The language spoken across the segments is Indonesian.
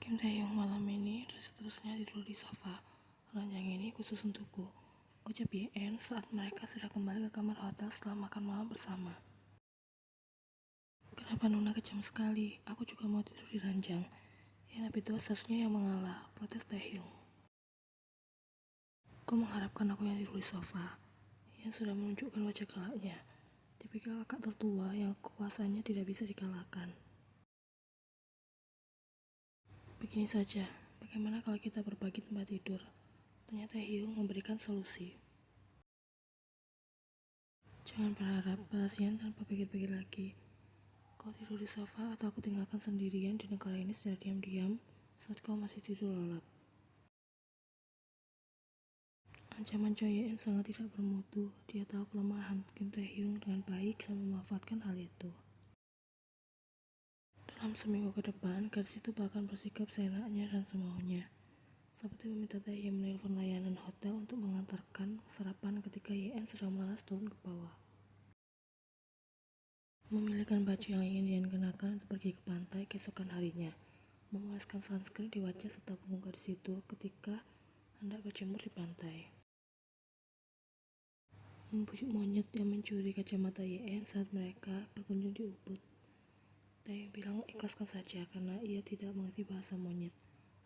Kim Tae-hyung malam ini seterusnya tidur di sofa. Ranjang ini khusus untukku, ucap Yen saat mereka sudah kembali ke kamar hotel setelah makan malam bersama. Kenapa Nuna kejam sekali? Aku juga mau tidur di ranjang. Yang lebih tua seharusnya yang mengalah, protes Taehyung. Kau mengharapkan aku yang tidur di sofa? Yang sudah menunjukkan wajah galaknya. Tipikal kakak tertua yang kuasanya tidak bisa dikalahkan. Begini saja, bagaimana kalau kita berbagi tempat tidur? Tanya Taehyung memberikan solusi. Jangan berharap balasnya tanpa pikir-pikir lagi. Kau tidur di sofa atau aku tinggalkan sendirian di negara ini secara diam-diam saat kau masih tidur lelap. Ancaman Choi Ye-en sangat tidak bermutu. Dia tahu kelemahan Kim Tae-hyung dengan baik dan memanfaatkan hal itu. Dalam seminggu ke depan, gadis itu bahkan bersikap seenaknya dan semaunya. Seperti meminta Tae-hyung menelpon layanan hotel untuk mengantarkan sarapan ketika Ye-en sedang malas turun ke bawah. Memilihkan baju yang ingin Ye-en kenakan untuk pergi ke pantai keesokan harinya. Memoleskan sunscreen di wajah serta punggung gadis itu ketika hendak berjemur di pantai. Membujuk monyet yang mencuri kacamata Ye-en saat mereka berkunjung di Ubud. Taehyung bilang ikhlaskan saja karena ia tidak mengerti bahasa monyet.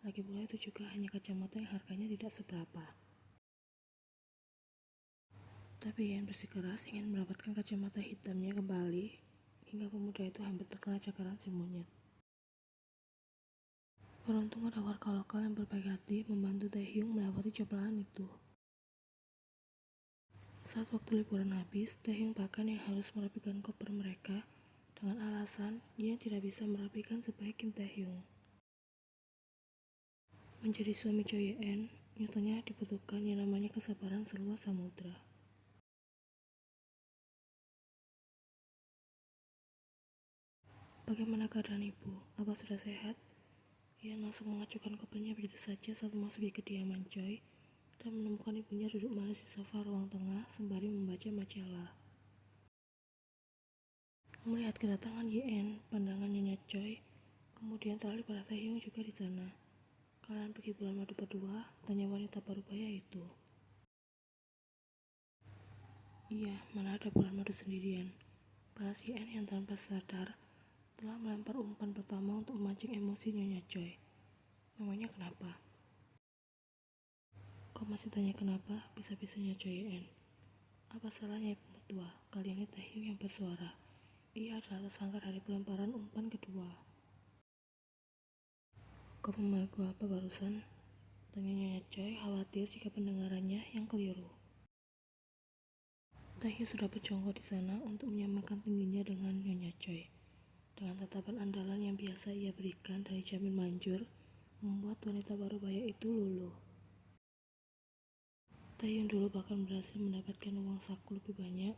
Lagi pula itu juga hanya kacamata yang harganya tidak seberapa. Tapi Ye-en bersikeras ingin mendapatkan kacamata hitamnya kembali hingga pemuda itu hampir terkena cakaran si monyet. Beruntung ada warga lokal yang berbaik hati membantu Taehyung melewati cobaan itu. Saat waktu liburan habis, Taehyung bahkan yang harus merapikan koper mereka dengan alasan ia tidak bisa merapikan sebaik Kim Tae-hyung. Menjadi suami Choi Ye-en, nyatanya dibutuhkan yang namanya kesabaran seluas samudra. Bagaimana keadaan ibu? Apa sudah sehat? Ia langsung mengacukan kopernya begitu saja saat memasuki kediaman Choi dan menemukan ibunya duduk manis di sofa ruang tengah sembari membaca majalah. Melihat kedatangan Ye-en, pandangan Nyonya Choi kemudian teralih pada Taehyung juga di sana. Kalian pergi bulan madu berdua? Tanya wanita parubaya itu. Iya, mana ada bulan madu sendirian. Balas Ye-en yang tanpa sadar telah melempar umpan pertama untuk memancing emosi Nyonya Choi. Memangnya kenapa? Kau masih tanya kenapa? Bisa-bisanya Choi Ye-en. Apa salahnya ibu mertua? Kali ini Taehyung yang bersuara. Ia adalah tersangka dari pelemparan umpan kedua. Kau memanggilku apa barusan? Tanya Nyonya Choi khawatir jika pendengarannya yang keliru. Taehyung sudah berjongkok di sana untuk menyamakan tingginya dengan Nyonya Choi. Dengan tatapan andalan yang biasa ia berikan dan dijamin manjur, membuat wanita parubaya itu luluh. Taehyung dulu bahkan berhasil mendapatkan uang saku lebih banyak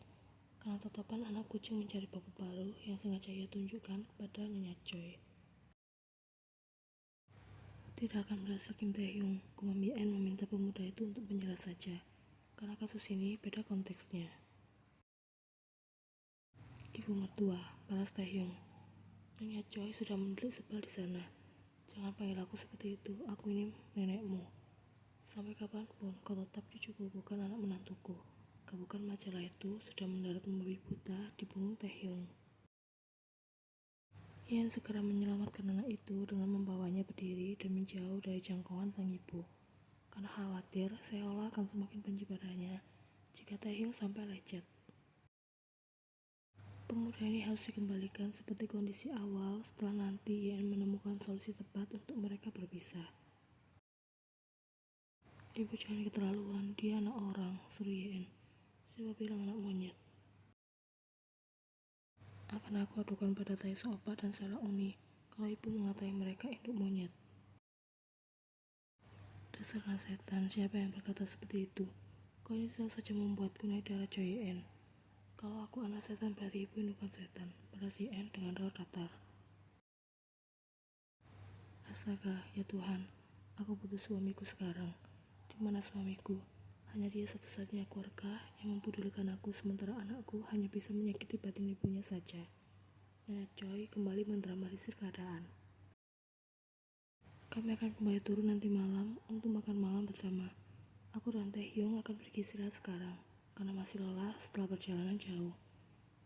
karena tatapan anak kucing mencari babu baru yang sengaja ia tunjukkan pada Nyonya Choi. Tidak akan berhasil Kim Tae-hyung, gumam Ye-en meminta pemuda itu untuk menyerah saja, karena kasus ini beda konteksnya. Ibu mertua, balas Taehyung. Nyonya Choi sudah mendelik sebal di sana. Jangan panggil aku seperti itu, aku ini nenekmu. Sampai kapanpun kau tetap cucuku bukan anak menantuku. Gabukan majalah itu sudah mendarat membabi buta di punggung Taehyung. Yen segera menyelamatkan anak itu dengan membawanya berdiri dan menjauh dari jangkauan sang ibu. Karena khawatir seolah akan semakin benci padanya jika Taehyung sampai lecet. Pemuda ini harus dikembalikan seperti kondisi awal setelah nanti Yen menemukan solusi tepat untuk mereka berpisah. Ibu jangan keterlaluan, dia anak orang, suruh Yen. Siapa bilang anak monyet? Akan aku adukan pada Taesu Opa dan Salah Uni kalau ibu mengatai mereka induk monyet. Dasar anak setan, siapa yang berkata seperti itu? Kau ini selalu saja membuatku naik darah Choi Ye-en. Kalau aku anak setan berarti ibu indukan setan, balas Ye-en dengan raut datar. Astaga, ya Tuhan, aku butuh suamiku sekarang. Di mana suamiku? Hanya dia satu-satunya keluarga yang mempedulikan aku sementara anakku hanya bisa menyakiti batin ibunya saja. Nyonya Choi kembali mendramatisir keadaan. Kami akan kembali turun nanti malam untuk makan malam bersama. Aku dan Taehyung akan pergi istirahat sekarang, karena masih lelah setelah perjalanan jauh.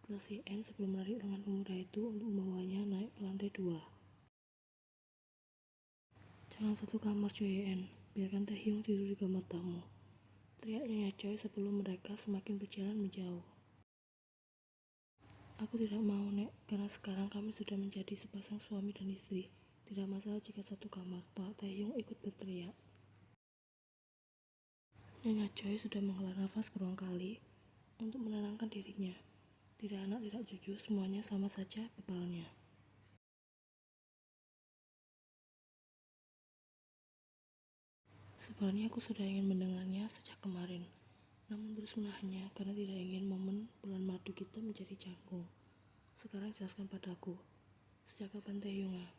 Telah si N sebelum menarik lengan pemuda itu untuk membawanya naik ke lantai 2. Jangan satu kamar Choi En, biarkan Taehyung tidur di kamar tamu. Teriak Nyonya Choi sebelum mereka semakin berjalan menjauh. Aku tidak mau, Nek, karena sekarang kami sudah menjadi sepasang suami dan istri. Tidak masalah jika satu kamar, tolak Taehyung ikut berteriak. Nyonya Choi sudah menghela nafas berulang kali untuk menenangkan dirinya. Tidak anak, tidak cucu, semuanya sama saja bebalnya. Sebenarnya aku sudah ingin mendengarnya sejak kemarin, namun terus menahannya karena tidak ingin momen bulan madu kita menjadi canggung. Sekarang jelaskan padaku, sejak kapan Taehyung?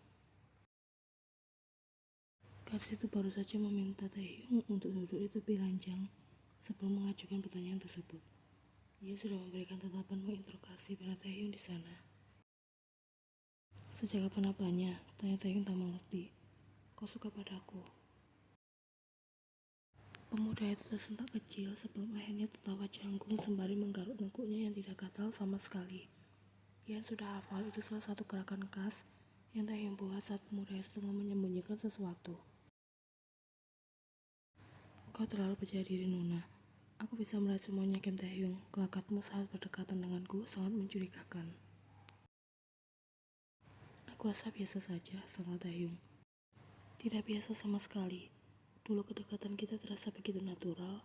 Gadis itu baru saja meminta Taehyung untuk duduk di tepi ranjang sebelum mengajukan pertanyaan tersebut. Ia sudah memberikan tatapan menginterogasi pada Taehyung di sana. Sejak kapan apanya? Tanya Taehyung tak mengerti. Kau suka padaku? Pemuda itu tersentak kecil sebelum akhirnya tertawa canggung sembari menggaruk tengkuknya yang tidak gatal sama sekali. Ian sudah hafal itu salah satu gerakan khas yang Taehyung buat saat pemuda itu tengah menyembunyikan sesuatu. Kau terlalu percaya diri, Nona. Aku bisa melihat semuanya, Kim Taehyung. Kelakatmu saat berdekatan denganku sangat mencurigakan. Aku rasa biasa saja, sangkal Taehyung. Tidak biasa sama sekali. Dulu kedekatan kita terasa begitu natural,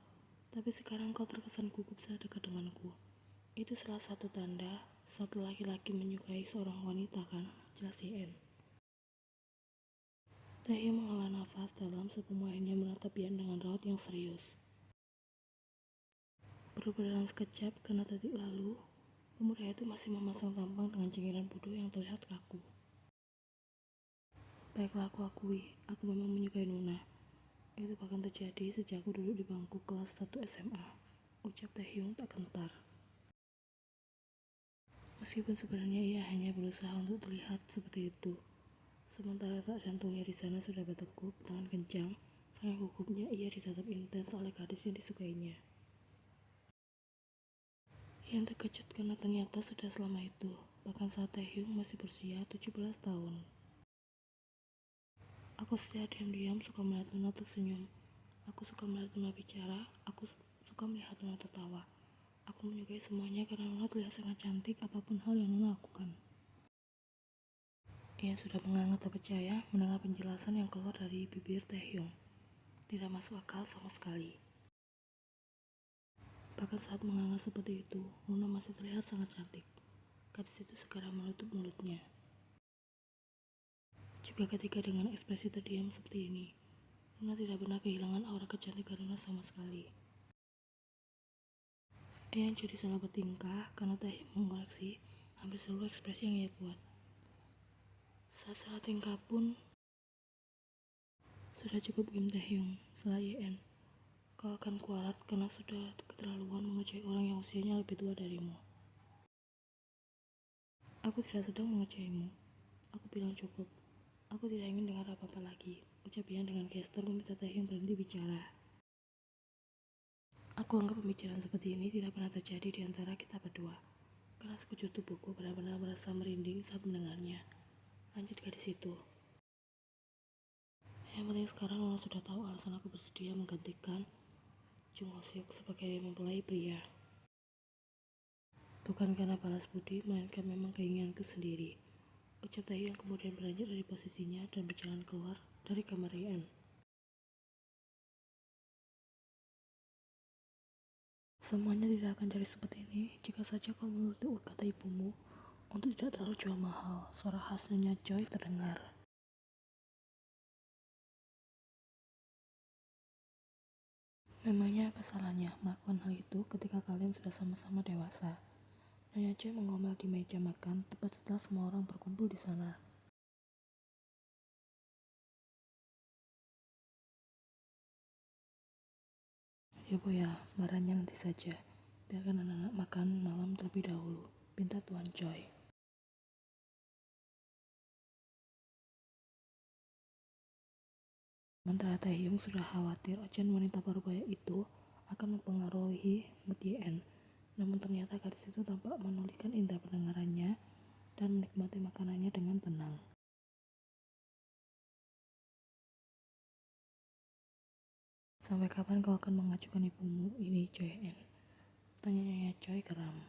tapi sekarang kau terkesan gugup saat dekat denganku. Itu salah satu tanda satu laki-laki menyukai seorang wanita, kan? Jelas Yen. Taehyung menghela nafas dalam sebelum akhirnya menatap Ian dengan raut yang serius. Berubah dalam sekejap karena detik lalu, pemuda itu masih memasang tampang dengan cengiran bodoh yang terlihat kaku. Baiklah, aku akui, aku memang menyukai Nona. Itu bahkan terjadi sejak aku duduk di bangku kelas 1 SMA, ucap Taehyung tak gentar. Meskipun sebenarnya ia hanya berusaha untuk terlihat seperti itu. Sementara tak jantungnya di sana sudah berdegup dengan kencang, saking gugupnya ia ditatap intens oleh gadis yang disukainya. Yang terkejut karena ternyata sudah selama itu, bahkan saat Taehyung masih berusia 17 tahun. Aku secara diam-diam suka melihat Nona tersenyum. Aku suka melihat Nona bicara, aku suka melihat Nona tertawa. Aku menyukai semuanya karena Nona terlihat sangat cantik apapun hal yang Nona lakukan. Ia sudah menganga tak percaya mendengar penjelasan yang keluar dari bibir Taehyung. Tidak masuk akal sama sekali. Bahkan saat menganga seperti itu, Nona masih terlihat sangat cantik. Gadis itu segera menutup mulutnya. Juga ketika dengan ekspresi terdiam seperti ini, Nona tidak pernah kehilangan aura kecantikan Nona sama sekali. Yang jadi salah bertingkah karena Taehyung mengoreksi hampir seluruh ekspresi yang ia buat. Saat salah tingkah pun sudah cukup, Kim Taehyung, setelah Yen. Kau akan kualat karena sudah keterlaluan mengecewakan orang yang usianya lebih tua darimu. Aku tidak sedang mengecewakanmu. Aku bilang cukup. Aku tidak ingin dengar apa-apa lagi, ucap Ian dengan gestur meminta Taehyung berhenti bicara. Aku anggap pembicaraan seperti ini tidak pernah terjadi di antara kita berdua, karena sekujur tubuhku benar-benar merasa merinding saat mendengarnya. Lanjut gadis itu. Yang penting sekarang Nona sudah tahu alasan aku bersedia menggantikan Jung Ho Seok sebagai mempelai pria. Bukan karena balas budi, melainkan memang keinginanku sendiri, ucap Taehyung yang kemudian beranjak dari posisinya dan berjalan keluar dari kamar Ian. Semuanya tidak akan jadi seperti ini jika saja kau menuruti kata ibumu untuk tidak terlalu jual mahal. Suara khas Nyonya Choi terdengar. Memangnya apa salahnya melakukan hal itu ketika kalian sudah sama-sama dewasa? Nyonya Choi mengomel di meja makan tepat setelah semua orang berkumpul di sana. Ya Bu ya, marahnya nanti saja. Biarkan anak-anak makan malam terlebih dahulu, pinta Tuan Choi. Sementara Taehyung sudah khawatir ocehan wanita parubaya itu akan mempengaruhi mood Yen. Namun ternyata gadis itu tampak memulihkan indera pendengarannya dan menikmati makanannya dengan tenang. Sampai kapan kau akan mengacukan ibumu ini, Choi En? Tanya Nyonya Choi geram.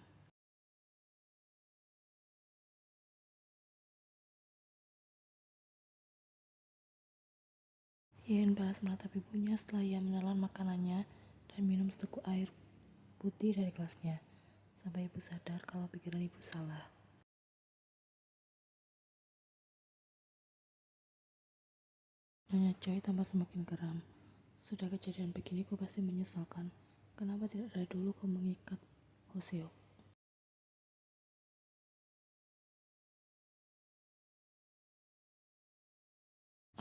Yen balas menatap ibunya setelah ia menelan makanannya dan minum seteguk air putih dari gelasnya, sampai ibu sadar kalau pikiran ibu salah. Nyonya Choi tampak semakin geram. Sudah kejadian begini kau pasti menyesalkan. Kenapa tidak dari dulu kau mengikat Hoseok?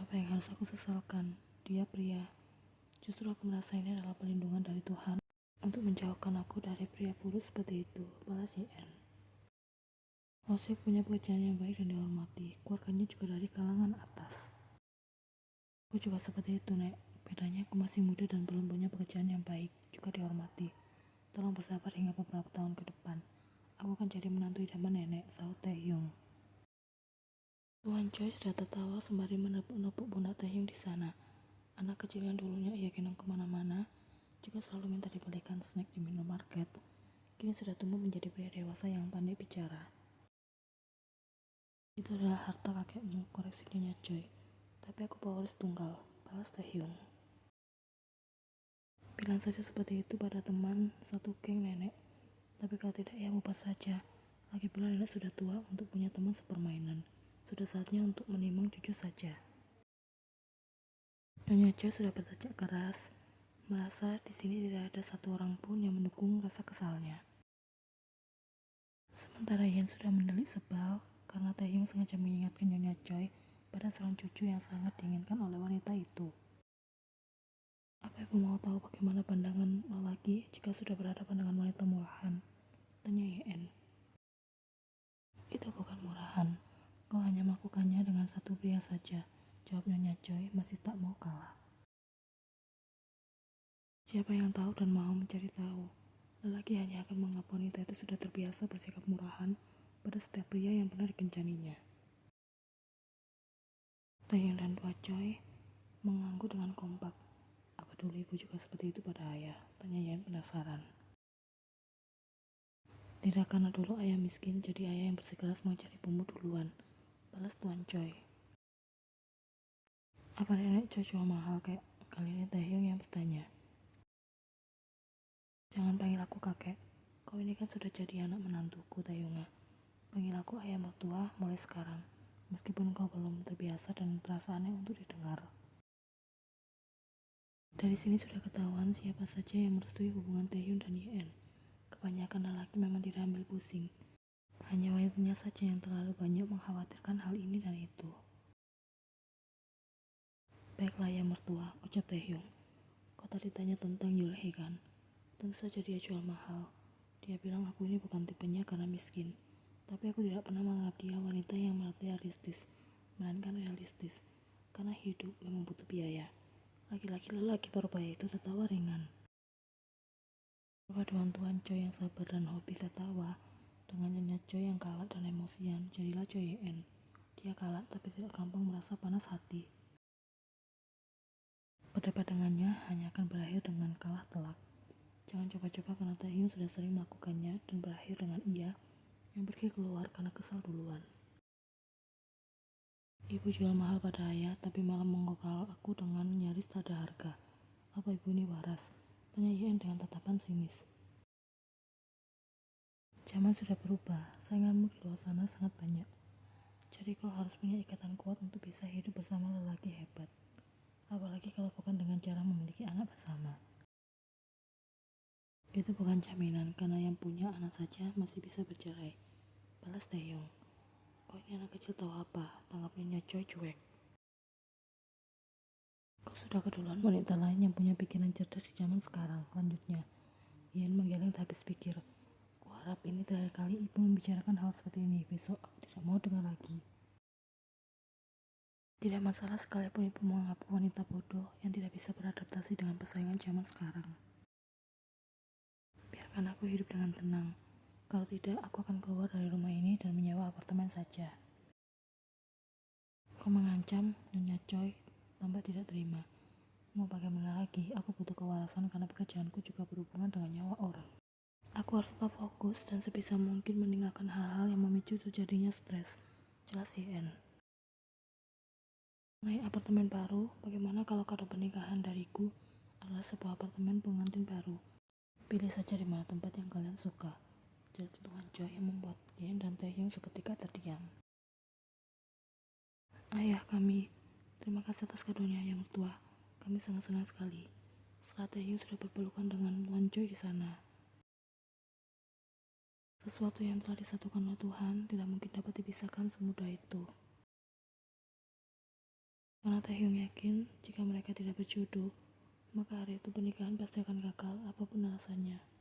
Apa yang harus aku sesalkan? Dia pria. Justru aku merasa ini adalah perlindungan dari Tuhan untuk menjauhkan aku dari pria buruk seperti itu, balas Yen. Hoseok punya pekerjaan yang baik dan dihormati. Keluarganya juga dari kalangan atas. Aku juga seperti itu, Nek. Bedanya aku masih muda dan belum punya pekerjaan yang baik, juga dihormati. Tolong bersabar hingga beberapa tahun ke depan. Aku akan jadi menantu idaman nenek, sahut Taehyung. Tuan Choi sudah tertawa sembari menepuk-nepuk pundak Taehyung di sana. Anak kecil yang dulunya ia gendong kemana-mana, juga selalu minta dibelikan snack di minimarket, kini sudah tumbuh menjadi pria dewasa yang pandai bicara. Itu adalah harta kakekmu, koreksi Nyonya Choi. Tapi aku pewaris tunggal, balas Taehyung. Bilang saja seperti itu pada teman satu geng nenek. Tapi kalau tidak ya bubar saja. Lagi pula nenek sudah tua untuk punya teman sepermainan. Sudah saatnya untuk menimang cucu saja. Nyonya Choi sudah berteriak keras, merasa di sini tidak ada satu orang pun yang mendukung rasa kesalnya. Sementara Yen sudah mendelik sebal karena Taehyung sengaja mengingatkan Nyonya Choi pada seorang cucu yang sangat diinginkan oleh wanita itu. Apa ibu mau tahu bagaimana pandangan lelaki jika sudah berhadapan dengan wanita murahan? Tanya Yen. Itu bukan murahan. Kau hanya melakukannya dengan satu pria saja, jawab Nyonya Choi masih tak mau kalah. Siapa yang tahu dan mau mencari tahu? Lelaki hanya akan menganggap wanita itu sudah terbiasa bersikap murahan pada setiap pria yang pernah dikencaninya. Taehyung dan Tua Choi mengangguk dengan kompak. Apa dulu ibu juga seperti itu pada ayah? Tanya Yen penasaran. Tidak, karena dulu ayah miskin, jadi ayah yang bersikeras mengejar ibumu duluan, balas Tuan Choi. Apa nenek Choi cuma mahal kayak? Kali ini Taehyung yang bertanya. Jangan panggil aku kakek. Kau ini kan sudah jadi anak menantuku, Taehyung. Panggil aku ayah mertua mulai sekarang. Meskipun kau belum terbiasa dan terasa aneh untuk didengar. Dari sini sudah ketahuan siapa saja yang merestui hubungan Taehyung dan Yen. Kebanyakan lelaki memang tidak ambil pusing. Hanya wanitanya saja yang terlalu banyak mengkhawatirkan hal ini dan itu. Baiklah ya mertua, ucap Taehyung. Kau tadi tanya tentang Yulhei kan? Tentu saja dia jual mahal. Dia bilang aku ini bukan tipenya karena miskin. Tapi aku tidak pernah menganggap dia wanita yang materialistis, melainkan realistis. Karena hidup memang butuh biaya. Laki-laki lelaki parubaya itu tertawa ringan. Perpaduan Tuan Choi yang sabar dan hobi tertawa dengan Nyonya Choi yang galak dan emosian, jadilah Choi Yen. Dia galak tapi tidak gampang merasa panas hati. Berdebat dengannya hanya akan berakhir dengan kalah telak. Jangan coba-coba karena Taehyung sudah sering melakukannya dan berakhir dengan ia yang pergi keluar karena kesal duluan. Ibu jual mahal pada ayah tapi malah mengobrol aku dengan nyaris tak ada harga. Apa ibu ini waras? Tanya Yen dengan tatapan sinis. Zaman sudah berubah, sainganmu di luar sana sangat banyak. Jadi kau harus punya ikatan kuat untuk bisa hidup bersama lelaki hebat. Apalagi kalau bukan dengan cara memiliki anak bersama. Itu bukan jaminan karena yang punya anak saja masih bisa bercerai, balas Taehyung. Kau ini anak kecil tahu apa? Tanggapnya Nyonya Choi cuek. Kau sudah keduluan wanita lain yang punya pikiran cerdas di zaman sekarang, lanjutnya. Yen menggeleng tak habis pikir. Aku harap ini terakhir kali ibu membicarakan hal seperti ini. Besok aku tidak mau dengar lagi. Tidak masalah sekalipun ibu menganggapku wanita bodoh yang tidak bisa beradaptasi dengan persaingan zaman sekarang. Biarkan aku hidup dengan tenang. Kalau tidak, aku akan keluar dari rumah ini dan menyewa apartemen saja. Kau mengancam, Nyonya Choi, tampak tidak terima. Mau bagaimana lagi, aku butuh kewarasan karena pekerjaanku juga berhubungan dengan nyawa orang. Aku harus tetap fokus dan sebisa mungkin meninggalkan hal-hal yang memicu terjadinya stres. Jelas YN. Naik apartemen baru, bagaimana kalau kado pernikahan dariku adalah sebuah apartemen pengantin baru? Pilih saja di mana tempat yang kalian suka. Jadi Tuhan Choi yang membuat Yen dan Taehyung seketika terdiam. Ayah kami, terima kasih atas kadonya yang mertua. Kami sangat senang sekali. Setelah Taehyung sudah berpelukan dengan Wan Choi di sana. Sesuatu yang telah disatukan oleh Tuhan tidak mungkin dapat dipisahkan semudah itu. Karena Taehyung yakin jika mereka tidak berjodoh, maka hari itu pernikahan pasti akan gagal apapun alasannya.